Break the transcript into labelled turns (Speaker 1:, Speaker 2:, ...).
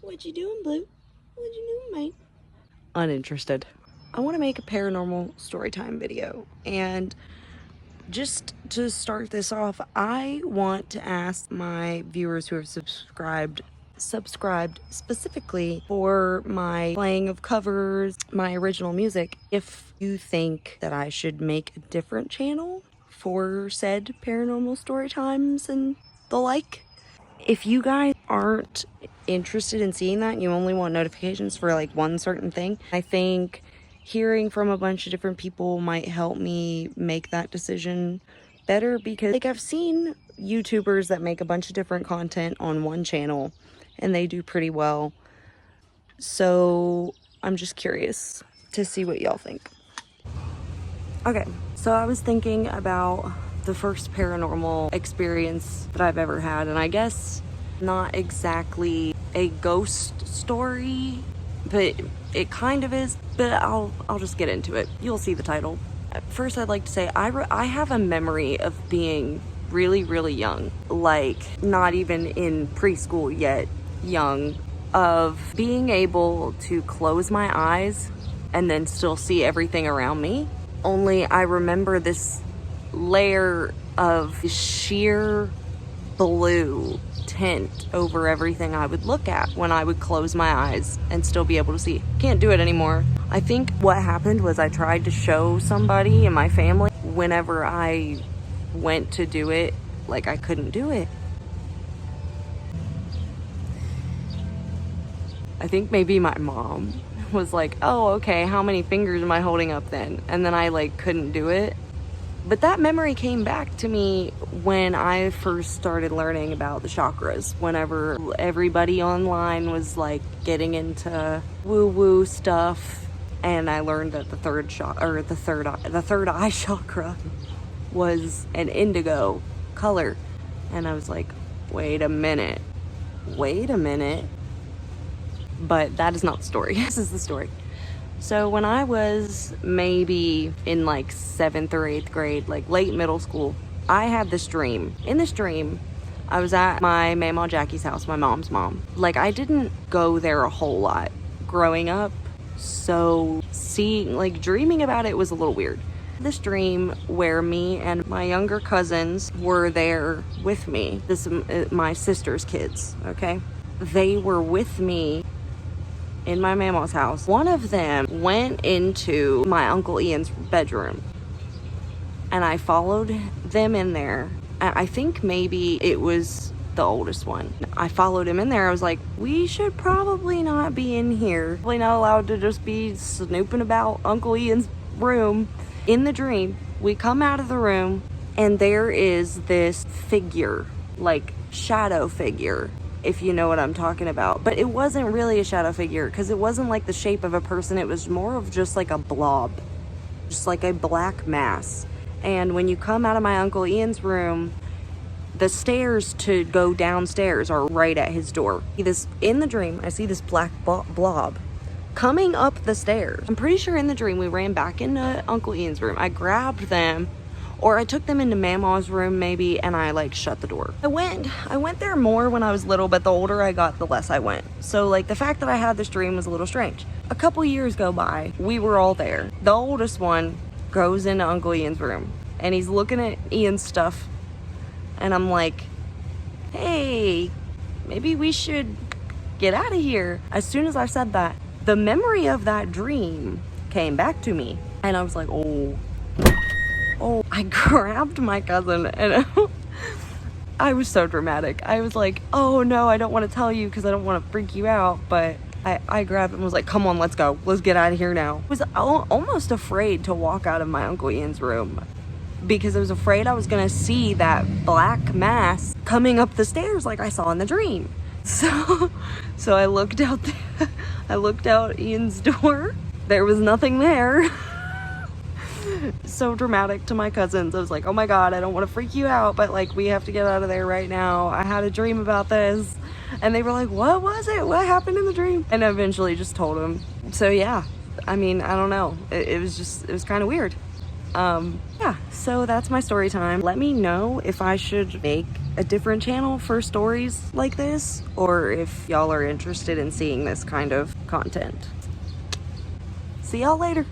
Speaker 1: What you doing, Blue? What you doing, mate?
Speaker 2: Uninterested. I want to make a paranormal story time video, and just to start this off, I want to ask my viewers who have subscribed specifically for my playing of covers, my original music, if you think that I should make a different channel for said paranormal story times and the like. If you guys aren't interested in seeing that, you only want notifications for like one certain thing, I think hearing from a bunch of different people might help me make that decision better, because like I've seen YouTubers that make a bunch of different content on one channel and they do pretty well. So I'm just curious to see what y'all think. Okay, so I was thinking about the first paranormal experience that I've ever had, and I guess not exactly a ghost story, but it kind of is, but I'll just get into it. You'll see the title. First, I'd like to say I have a memory of being really, really young, like not even in preschool yet, young, of being able to close my eyes and then still see everything around me. Only I remember this layer of sheer blue tint over everything I would look at when I would close my eyes and still be able to see. Can't do it anymore. I think what happened was I tried to show somebody in my family. Whenever I went to do it, like I couldn't do it. I think maybe my mom was like, oh, okay, how many fingers am I holding up then? And then I like couldn't do it. But that memory came back to me when I first started learning about the chakras, whenever everybody online was like getting into woo-woo stuff, and I learned that the third eye chakra was an indigo color. And I was like, wait a minute. But that is not the story. This is the story. So when I was maybe in like 7th or 8th grade, like late middle school, I had this dream. In this dream, I was at my Mamaw Jackie's house, my mom's mom. Like, I didn't go there a whole lot growing up, so dreaming about it was a little weird. This dream where me and my younger cousins were there with me. This is my sister's kids, okay? They were with me in my Mamaw's house. One of them went into my Uncle Ian's bedroom, and I followed them in there. I think maybe it was the oldest one. I followed him in there. I was like, we should probably not be in here. Probably not allowed to just be snooping about Uncle Ian's room. In the dream, we come out of the room, and there is this figure, like shadow figure, if you know what I'm talking about. But it wasn't really a shadow figure, because it wasn't like the shape of a person. It was more of just like a blob, just like a black mass. And when you come out of my Uncle Ian's room, the stairs to go downstairs are right at his door. In the dream, I see this black blob coming up the stairs. I'm pretty sure in the dream we ran back into Uncle Ian's room. I grabbed them, or I took them into Mamaw's room maybe, and I like shut the door. I went there more when I was little, but the older I got, the less I went. So like the fact that I had this dream was a little strange. A couple years go by, we were all there. The oldest one goes into Uncle Ian's room, and he's looking at Ian's stuff, and I'm like, hey, maybe we should get out of here. As soon as I said that, the memory of that dream came back to me, and I was like, oh, I grabbed my cousin, and I was so dramatic. I was like, oh no, I don't want to tell you because I don't want to freak you out, but I grabbed him and was like, come on, let's go. Let's get out of here now. I was almost afraid to walk out of my Uncle Ian's room because I was afraid I was going to see that black mass coming up the stairs like I saw in the dream. So I looked out there. I looked out Ian's door. There was nothing there. So dramatic to my cousins. I was like, oh my god, I don't want to freak you out, but like we have to get out of there right now. I had a dream about this. And they were like, what was it? What happened in the dream? And I eventually just told them. So yeah, I mean, I don't know. It was kind of weird. Yeah, so that's my story time. Let me know if I should make a different channel for stories like this, or if y'all are interested in seeing this kind of content. See y'all later.